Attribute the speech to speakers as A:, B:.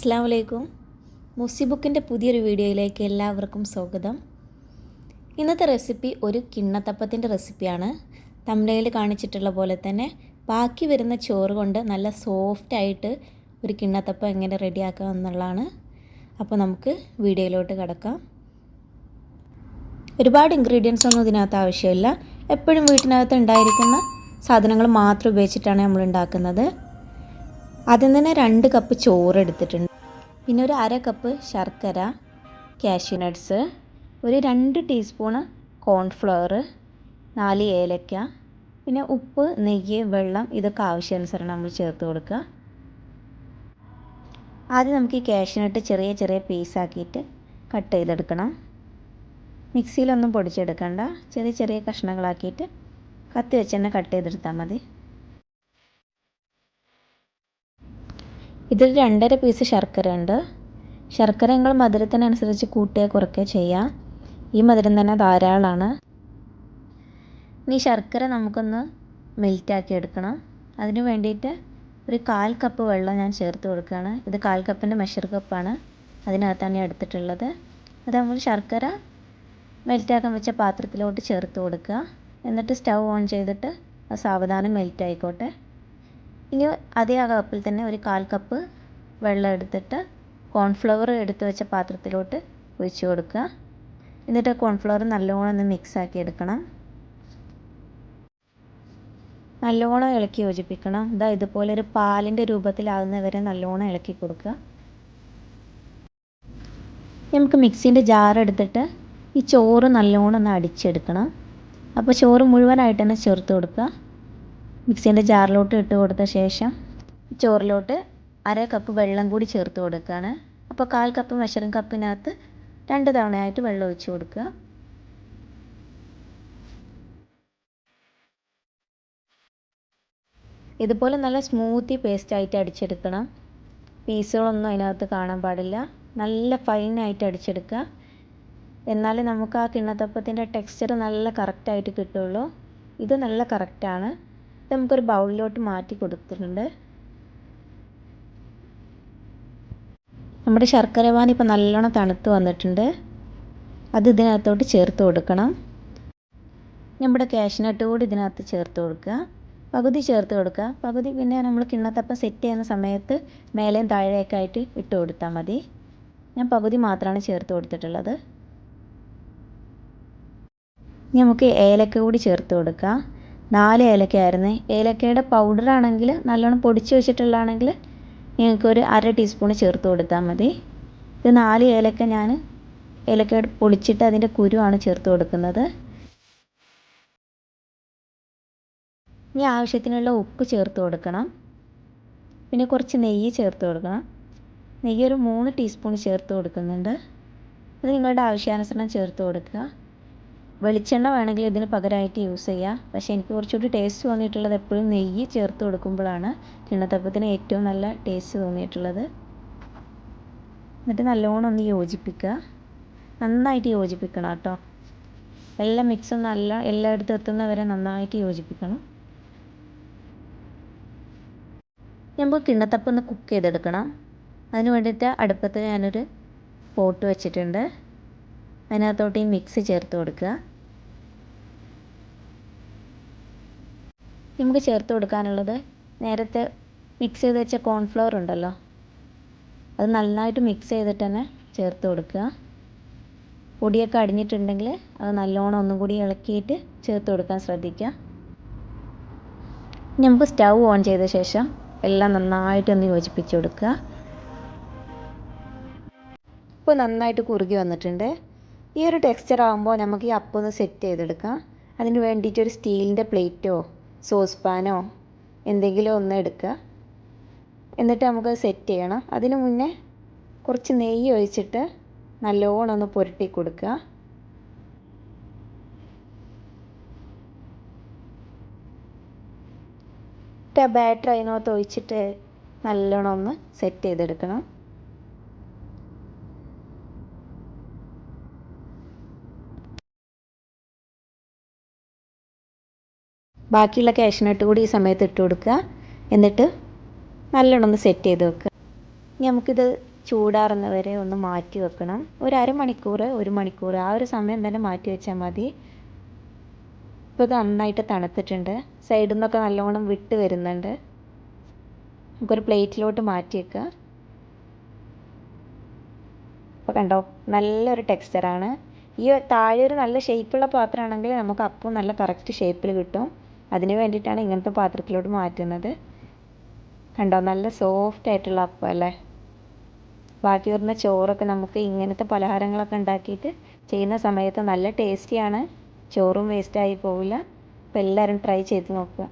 A: അസ്സലാമു അലൈക്കും. മുസി ബുക്കിൻ്റെ പുതിയൊരു വീഡിയോയിലേക്ക് എല്ലാവർക്കും സ്വാഗതം. ഇന്നത്തെ റെസിപ്പി ഒരു കിണ്ണത്തപ്പത്തിൻ്റെ റെസിപ്പിയാണ്. തംബ്നെയിലിൽ കാണിച്ചിട്ടുള്ള പോലെ തന്നെ ബാക്കി വരുന്ന ചോറ് കൊണ്ട് നല്ല സോഫ്റ്റായിട്ട് ഒരു കിണ്ണത്തപ്പം എങ്ങനെ റെഡിയാക്കാം എന്നുള്ളതാണ്. അപ്പോൾ നമുക്ക് വീഡിയോയിലോട്ട് കിടക്കാം. ഒരുപാട് ഇൻഗ്രീഡിയൻസ് ഒന്നും ഇതിനകത്ത് ആവശ്യമില്ല. എപ്പോഴും വീട്ടിനകത്ത് ഉണ്ടായിരിക്കുന്ന സാധനങ്ങൾ മാത്രം ഉപയോഗിച്ചിട്ടാണ് നമ്മൾ ഉണ്ടാക്കുന്നത്. അതിൽ തന്നെ 2 കപ്പ് ചോറ് എടുത്തിട്ടുണ്ട്. പിന്നെ ഒരു 1/2 കപ്പ് ശർക്കര, കാഷ്യൂ നട്ട്സ്, ഒരു 2 ടീസ്പൂണ് കോൺഫ്ലവർ, 4 ഏലക്ക, പിന്നെ ഉപ്പ്, നെയ്യ്, വെള്ളം ഇതൊക്കെ ആവശ്യാനുസരണം നമ്മൾ ചേർത്ത് കൊടുക്കുക. ആദ്യം നമുക്ക് ഈ കാഷ്യൂ നട്ട് ചെറിയ ചെറിയ പീസാക്കിയിട്ട് കട്ട് ചെയ്തെടുക്കണം. മിക്സിയിലൊന്നും പൊടിച്ചെടുക്കണ്ട, ചെറിയ ചെറിയ കഷ്ണങ്ങളാക്കിയിട്ട് കത്തി വെച്ച് തന്നെ കട്ട് ചെയ്തെടുത്താൽ മതി. ഇതിൽ 2.5 പീസ് ശർക്കര ഉണ്ട്. ശർക്കര നിങ്ങൾ മധുരത്തിനനുസരിച്ച് കൂട്ടുകയോ കുറയ്ക്കുകയോ ചെയ്യാം. ഈ മധുരം തന്നെ ധാരാളമാണ്. ഇനി ശർക്കര നമുക്കൊന്ന് മെൽറ്റാക്കി എടുക്കണം. അതിന് വേണ്ടിയിട്ട് ഒരു 1/4 കപ്പ് വെള്ളം ഞാൻ ചേർത്ത് കൊടുക്കുകയാണ്. ഇത് 1/4 കപ്പിൻ്റെ മെഷർ കപ്പാണ്, അതിനകത്താണ് ഞാൻ എടുത്തിട്ടുള്ളത്. അത് നമ്മൾ ശർക്കര മെൽറ്റാക്കാൻ വെച്ച പാത്രത്തിലോട്ട് ചേർത്ത് കൊടുക്കുക. എന്നിട്ട് സ്റ്റൗ ഓൺ ചെയ്തിട്ട് അത് സാവധാനം മെൽറ്റ് ആയിക്കോട്ടെ. ഇനി അതേ ആ കപ്പിൽ തന്നെ ഒരു 1/4 കപ്പ് വെള്ളം എടുത്തിട്ട് കോൺഫ്ലവർ എടുത്ത് വെച്ച പാത്രത്തിലോട്ട് ഒഴിച്ച് കൊടുക്കുക. എന്നിട്ട് കോൺഫ്ലവർ നല്ലോണം ഒന്ന് മിക്സാക്കി എടുക്കണം. നല്ലോണം ഇളക്കി യോജിപ്പിക്കണം. ഇതുപോലെ ഒരു പാലിൻ്റെ രൂപത്തിലാകുന്നവരെ നല്ലോണം ഇളക്കി കൊടുക്കുക. നമുക്ക് മിക്സിൻ്റെ ജാർ എടുത്തിട്ട് ഈ ചോറ് നല്ലോണം ഒന്ന് അടിച്ചെടുക്കണം. അപ്പോൾ ചോറ് മുഴുവനായിട്ട് തന്നെ ചേർത്ത് കൊടുക്കുക. മിക്സിൻ്റെ ജാറിലോട്ട് ഇട്ട് കൊടുത്ത ശേഷം ചോറിലോട്ട് 1/2 കപ്പ് വെള്ളം കൂടി ചേർത്ത് കൊടുക്കുകയാണ്. അപ്പോൾ 1/4 കപ്പ് മെഷറിംഗ് കപ്പിനകത്ത് 2 തവണയായിട്ട് വെള്ളം ഒഴിച്ച് കൊടുക്കുക. ഇതുപോലെ നല്ല സ്മൂത്തി പേസ്റ്റായിട്ട് അടിച്ചെടുക്കണം. പീസുകളൊന്നും അതിനകത്ത് കാണാൻ പാടില്ല. നല്ല ഫൈനായിട്ട് അടിച്ചെടുക്കുക. എന്നാലേ നമുക്ക് ആ കിണ്ണത്തപ്പത്തിൻ്റെ ടെക്സ്ചർ നല്ല കറക്റ്റായിട്ട് കിട്ടുള്ളൂ. ഇത് നല്ല കറക്റ്റാണ്. ഇത് നമുക്കൊരു ബൗളിലോട്ട് മാറ്റി കൊടുത്തിട്ടുണ്ട്. നമ്മുടെ ശർക്കര പാനി ഇപ്പോൾ നല്ലോണം തണുത്ത് വന്നിട്ടുണ്ട്. അത് ഇതിനകത്തോട്ട് ചേർത്ത് കൊടുക്കണം. നമ്മുടെ കാഷ്യൂ നട്ട് കൂടി ഇതിനകത്ത് ചേർത്ത് കൊടുക്കുക. പകുതി ചേർത്ത് കൊടുക്കുക. പകുതി പിന്നെ നമ്മൾ കിണ്ണത്തപ്പം സെറ്റ് ചെയ്യുന്ന സമയത്ത് മേലെയും താഴെയൊക്കെ ആയിട്ട് ഇട്ട് കൊടുത്താൽ മതി. ഞാൻ പകുതി മാത്രമാണ് ചേർത്ത് കൊടുത്തിട്ടുള്ളത്. ഇനി നമുക്ക് ഏലക്ക കൂടി ചേർത്ത് കൊടുക്കാം. 4 ഏലക്കയായിരുന്നു. ഏലക്കയുടെ പൗഡറാണെങ്കിൽ നല്ലോണം പൊടിച്ച് വെച്ചിട്ടുള്ളതാണെങ്കിൽ നിങ്ങൾക്കൊരു 1/2 ടീസ്പൂൺ ചേർത്ത് കൊടുത്താൽ മതി. ഇത് 4 ഏലക്ക ഞാൻ ഏലക്ക പൊടിച്ചിട്ട് അതിൻ്റെ കുരുവാണ് ചേർത്ത് കൊടുക്കുന്നത്. ഇനി ആവശ്യത്തിനുള്ള ഉപ്പ് ചേർത്ത് കൊടുക്കണം. പിന്നെ കുറച്ച് നെയ്യ് ചേർത്ത് കൊടുക്കണം. നെയ്യ് ഒരു 3 ടീസ്പൂൺ ചേർത്ത് കൊടുക്കുന്നുണ്ട്. അത് നിങ്ങളുടെ ആവശ്യാനുസരണം ചേർത്ത് കൊടുക്കുക. വെളിച്ചെണ്ണ വേണമെങ്കിൽ ഇതിന് പകരമായിട്ട് യൂസ് ചെയ്യാം. പക്ഷേ എനിക്ക് കുറച്ചുകൂടി ടേസ്റ്റ് തോന്നിയിട്ടുള്ളത് എപ്പോഴും നെയ്യ് ചേർത്ത് കൊടുക്കുമ്പോഴാണ് കിണ്ണത്തപ്പത്തിന് ഏറ്റവും നല്ല ടേസ്റ്റ് തോന്നിയിട്ടുള്ളത്. എന്നിട്ട് നല്ലോണം ഒന്ന് യോജിപ്പിക്കുക. നന്നായിട്ട് യോജിപ്പിക്കണം കേട്ടോ. എല്ലാ മിക്സും എല്ലായിടത്തും എത്തുന്നവരെ നന്നായിട്ട് യോജിപ്പിക്കണം. നമുക്ക് കിണ്ണത്തപ്പം ഒന്ന് കുക്ക് ചെയ്തെടുക്കണം. അതിന് വേണ്ടിയിട്ട് അടുപ്പത്ത് ഞാനൊരു പോട്ട് വെച്ചിട്ടുണ്ട്. അതിനകത്തോട്ട് ഈ മിക്സ് ചേർത്ത് കൊടുക്കുക. നമുക്ക് ചേർത്ത് കൊടുക്കാനുള്ളത് നേരത്തെ മിക്സ് ചെയ്ത് വെച്ച കോൺഫ്ലവർ ഉണ്ടല്ലോ, അത് നന്നായിട്ട് മിക്സ് ചെയ്തിട്ട് തന്നെ ചേർത്ത് കൊടുക്കുക. പൊടിയൊക്കെ അടിഞ്ഞിട്ടുണ്ടെങ്കിൽ അത് നല്ലോണം ഒന്നും കൂടി ഇളക്കിയിട്ട് ചേർത്ത് കൊടുക്കാൻ ശ്രദ്ധിക്കുക. നമുക്ക് സ്റ്റൗ ഓൺ ചെയ്ത ശേഷം എല്ലാം നന്നായിട്ടൊന്ന് യോജിപ്പിച്ച് കൊടുക്കുക. ഇപ്പോൾ നന്നായിട്ട് കുറുകി വന്നിട്ടുണ്ട്. ഈ ഒരു ടെക്സ്ചർ ആകുമ്പോൾ നമുക്ക് ഈ അപ്പം ഒന്ന് സെറ്റ് ചെയ്തെടുക്കാം. അതിന് വേണ്ടിയിട്ട് ഒരു സ്റ്റീലിൻ്റെ പ്ലേറ്റോ സോസ് പാനോ എന്തെങ്കിലും ഒന്ന് എടുക്കുക. എന്നിട്ട് നമുക്ക് സെറ്റ് ചെയ്യണം. അതിന് മുന്നേ കുറച്ച് നെയ്യ് ഒഴിച്ചിട്ട് നല്ലോണം ഒന്ന് പുരട്ടി കൊടുക്കുക. ബാറ്റർ അതിനകത്ത് ഒഴിച്ചിട്ട് നല്ലോണം ഒന്ന് സെറ്റ് ചെയ്തെടുക്കണം. ബാക്കിയുള്ള കാഷ്യൂ നട്ട് കൂടി ഈ സമയത്ത് ഇട്ട് കൊടുക്കുക. എന്നിട്ട് നല്ലോണം ഒന്ന് സെറ്റ് ചെയ്ത് വെക്കുക. ഇനി നമുക്കിത് ചൂടാറുന്നവരെ ഒന്ന് മാറ്റി വെക്കണം. ഒരു അരമണിക്കൂർ 1 മണിക്കൂർ ആ ഒരു സമയം തന്നെ മാറ്റി വെച്ചാൽ മതി. ഇപ്പോൾ ഇത് നന്നായിട്ട് തണുത്തിട്ടുണ്ട്. സൈഡിൽ നിന്നൊക്കെ നല്ലോണം വിട്ട് വരുന്നുണ്ട്. നമുക്കൊരു പ്ലേറ്റിലോട്ട് മാറ്റി വെക്കുക. അപ്പോൾ കണ്ടോ, നല്ലൊരു ടെക്സ്ചറാണ്. ഈ താഴെ ഒരു നല്ല ഷേപ്പുള്ള പാത്രമാണെങ്കിൽ നമുക്ക് അപ്പം നല്ല കറക്റ്റ് ഷേപ്പിൽ കിട്ടും. അതിന് വേണ്ടിയിട്ടാണ് ഇങ്ങനത്തെ പാത്രത്തിലോട്ട് മാറ്റുന്നത്. കണ്ടോ, നല്ല സോഫ്റ്റ് ആയിട്ടുള്ള അപ്പം അല്ലേ. ബാക്കി വരുന്ന ചോറൊക്കെ നമുക്ക് ഇങ്ങനത്തെ പലഹാരങ്ങളൊക്കെ ഉണ്ടാക്കിയിട്ട് ചെയ്യുന്ന സമയത്ത് നല്ല ടേസ്റ്റിയാണ്. ചോറും വേസ്റ്റായി പോവില്ല. അപ്പോൾ എല്ലാവരും ട്രൈ ചെയ്ത് നോക്കുക.